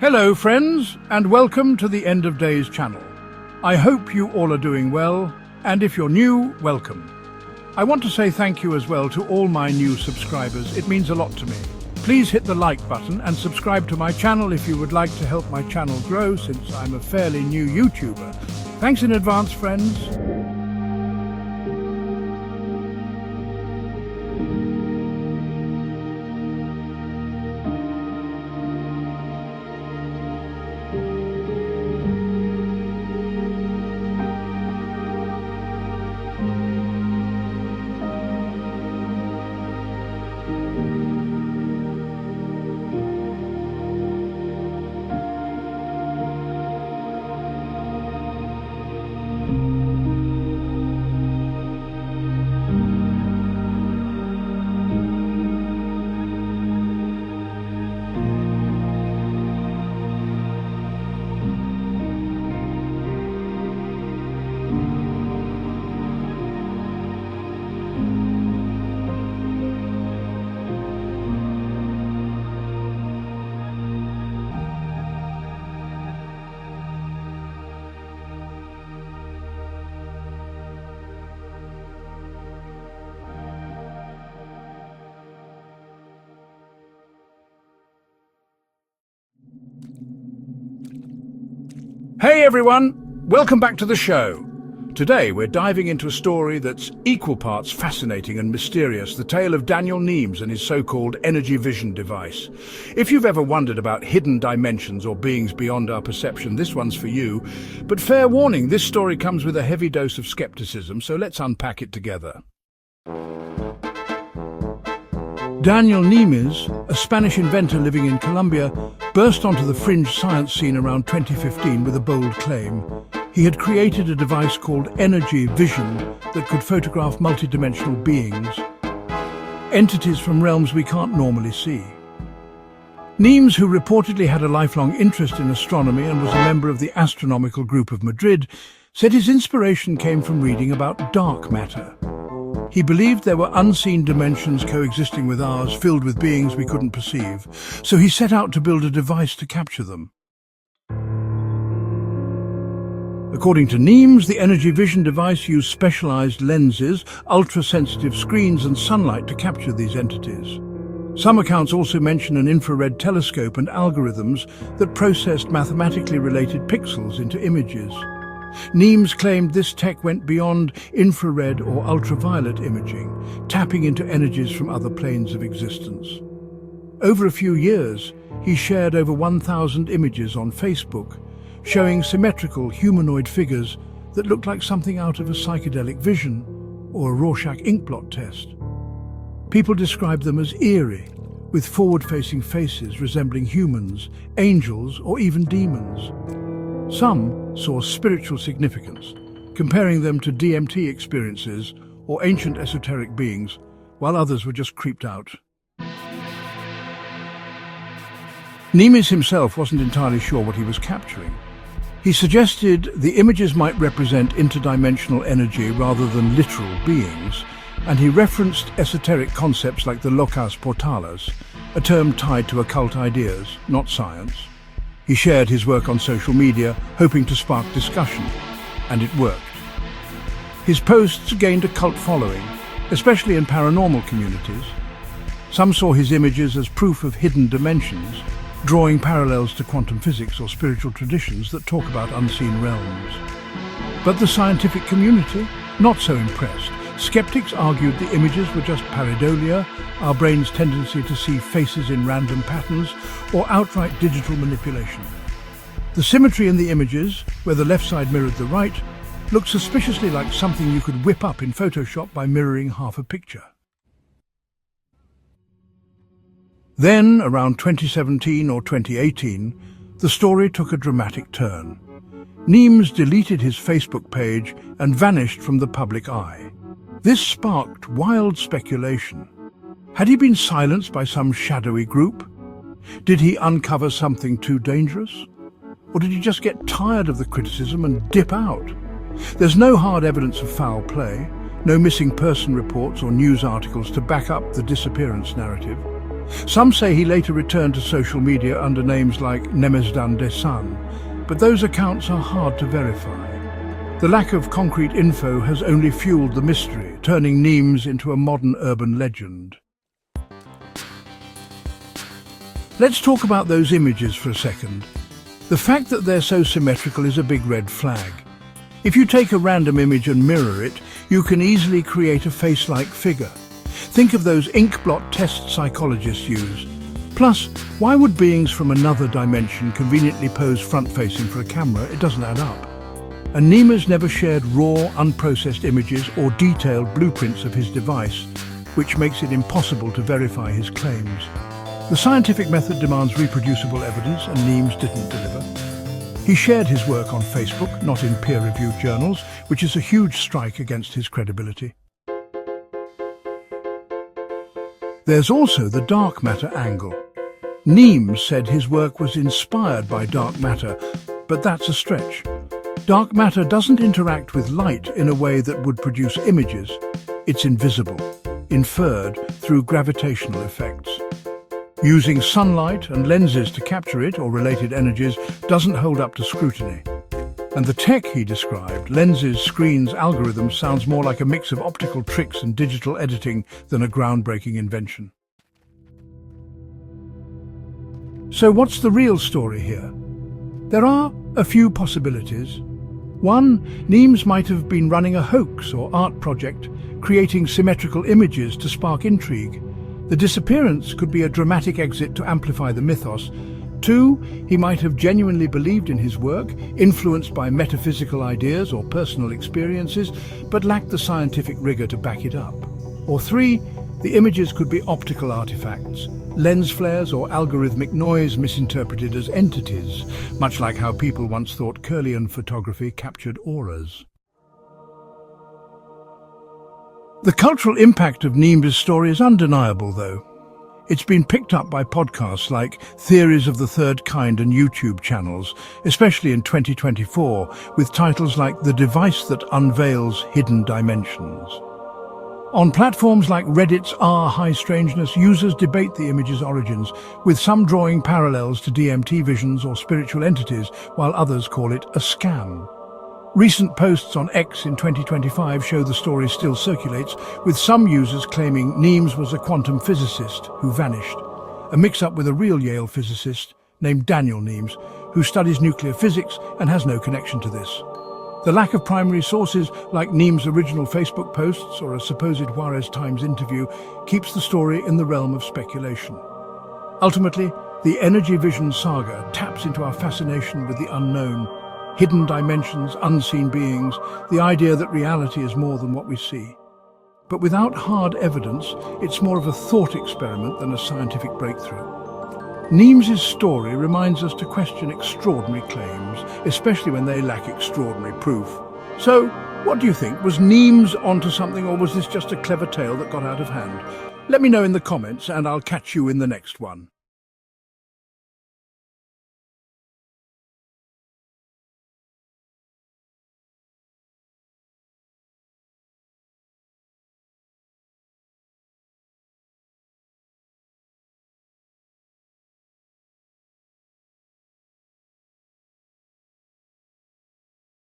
Hello friends, and welcome to the End of Days channel. I hope you all are doing well, and if you're new, welcome. I want to say thank you as well to all my new subscribers. It means a lot to me. Please hit the like button and subscribe to my channel if you would like to help my channel grow, since I'm a fairly new YouTuber. Thanks in advance, friends. Hey everyone, welcome back to the show. Today we're diving into a story that's equal parts fascinating and mysterious, the tale of Daniel Nemes and his so-called energy vision device. If you've ever wondered about hidden dimensions or beings beyond our perception, this one's for you. But fair warning, this story comes with a heavy dose of skepticism, so let's unpack it together. Daniel Nemes, a Spanish inventor living in Colombia, burst onto the fringe science scene around 2015 with a bold claim. He had created a device called energy vision that could photograph multidimensional beings, entities from realms we can't normally see. Nemes, who reportedly had a lifelong interest in astronomy and was a member of the Astronomical Group of Madrid, said his inspiration came from reading about dark matter. He believed there were unseen dimensions coexisting with ours, filled with beings we couldn't perceive, so he set out to build a device to capture them. According to Nemes, the energy vision device used specialized lenses, ultra-sensitive screens and sunlight to capture these entities. Some accounts also mention an infrared telescope and algorithms that processed mathematically related pixels into images. Nemes claimed this tech went beyond infrared or ultraviolet imaging, tapping into energies from other planes of existence. Over a few years, he shared over 1,000 images on Facebook, showing symmetrical humanoid figures that looked like something out of a psychedelic vision or a Rorschach inkblot test. People described them as eerie, with forward-facing faces resembling humans, angels, or even demons. Some saw spiritual significance, comparing them to DMT experiences or ancient esoteric beings, while others were just creeped out. Nemes himself wasn't entirely sure what he was capturing. He suggested the images might represent interdimensional energy rather than literal beings, and he referenced esoteric concepts like the locus portalis, a term tied to occult ideas, not science. He shared his work on social media, hoping to spark discussion, and it worked. His posts gained a cult following, especially in paranormal communities. Some saw his images as proof of hidden dimensions, drawing parallels to quantum physics or spiritual traditions that talk about unseen realms. But the scientific community, not so impressed. Skeptics argued the images were just pareidolia, our brain's tendency to see faces in random patterns, or outright digital manipulation. The symmetry in the images, where the left side mirrored the right, looked suspiciously like something you could whip up in Photoshop by mirroring half a picture. Then, around 2017 or 2018, the story took a dramatic turn. Nemes deleted his Facebook page and vanished from the public eye. This sparked wild speculation. Had he been silenced by some shadowy group? Did he uncover something too dangerous? Or did he just get tired of the criticism and dip out? There's no hard evidence of foul play, no missing person reports or news articles to back up the disappearance narrative. Some say he later returned to social media under names like Nemes but those accounts are hard to verify. The lack of concrete info has only fueled the mystery, turning Nemes into a modern urban legend. Let's talk about those images for a second. The fact that they're so symmetrical is a big red flag. If you take a random image and mirror it, you can easily create a face-like figure. Think of those ink blot tests psychologists use. Plus, why would beings from another dimension conveniently pose front-facing for a camera? It doesn't add up. And Nemes never shared raw, unprocessed images or detailed blueprints of his device, which makes it impossible to verify his claims. The scientific method demands reproducible evidence, and Nemes didn't deliver. He shared his work on Facebook, not in peer-reviewed journals, which is a huge strike against his credibility. There's also the dark matter angle. Nemes said his work was inspired by dark matter, but that's a stretch. Dark matter doesn't interact with light in a way that would produce images. It's invisible, inferred through gravitational effects. Using sunlight and lenses to capture it or related energies doesn't hold up to scrutiny. And the tech he described, lenses, screens, algorithms, sounds more like a mix of optical tricks and digital editing than a groundbreaking invention. So what's the real story here? There are a few possibilities. One, Nemes might have been running a hoax or art project, creating symmetrical images to spark intrigue. The disappearance could be a dramatic exit to amplify the mythos. Two, he might have genuinely believed in his work, influenced by metaphysical ideas or personal experiences, but lacked the scientific rigor to back it up. Or three, the images could be optical artifacts, lens flares or algorithmic noise misinterpreted as entities, much like how people once thought Kirlian photography captured auras. The cultural impact of Nemes' story is undeniable, though. It's been picked up by podcasts like Theories of the Third Kind and YouTube channels, especially in 2024, with titles like The Device That Unveils Hidden Dimensions. On platforms like Reddit's r/High Strangeness, users debate the image's origins, with some drawing parallels to DMT visions or spiritual entities, while others call it a scam. Recent posts on X in 2025 show the story still circulates, with some users claiming Nemes was a quantum physicist who vanished, a mix-up with a real Yale physicist named Daniel Nemes, who studies nuclear physics and has no connection to this. The lack of primary sources, like Nemes' original Facebook posts or a supposed Juarez Times interview, keeps the story in the realm of speculation. Ultimately, the Energy Vision saga taps into our fascination with the unknown, hidden dimensions, unseen beings, the idea that reality is more than what we see. But without hard evidence, it's more of a thought experiment than a scientific breakthrough. Nemes' story reminds us to question extraordinary claims, especially when they lack extraordinary proof. So, what do you think? Was Nemes onto something, or was this just a clever tale that got out of hand? Let me know in the comments, and I'll catch you in the next one.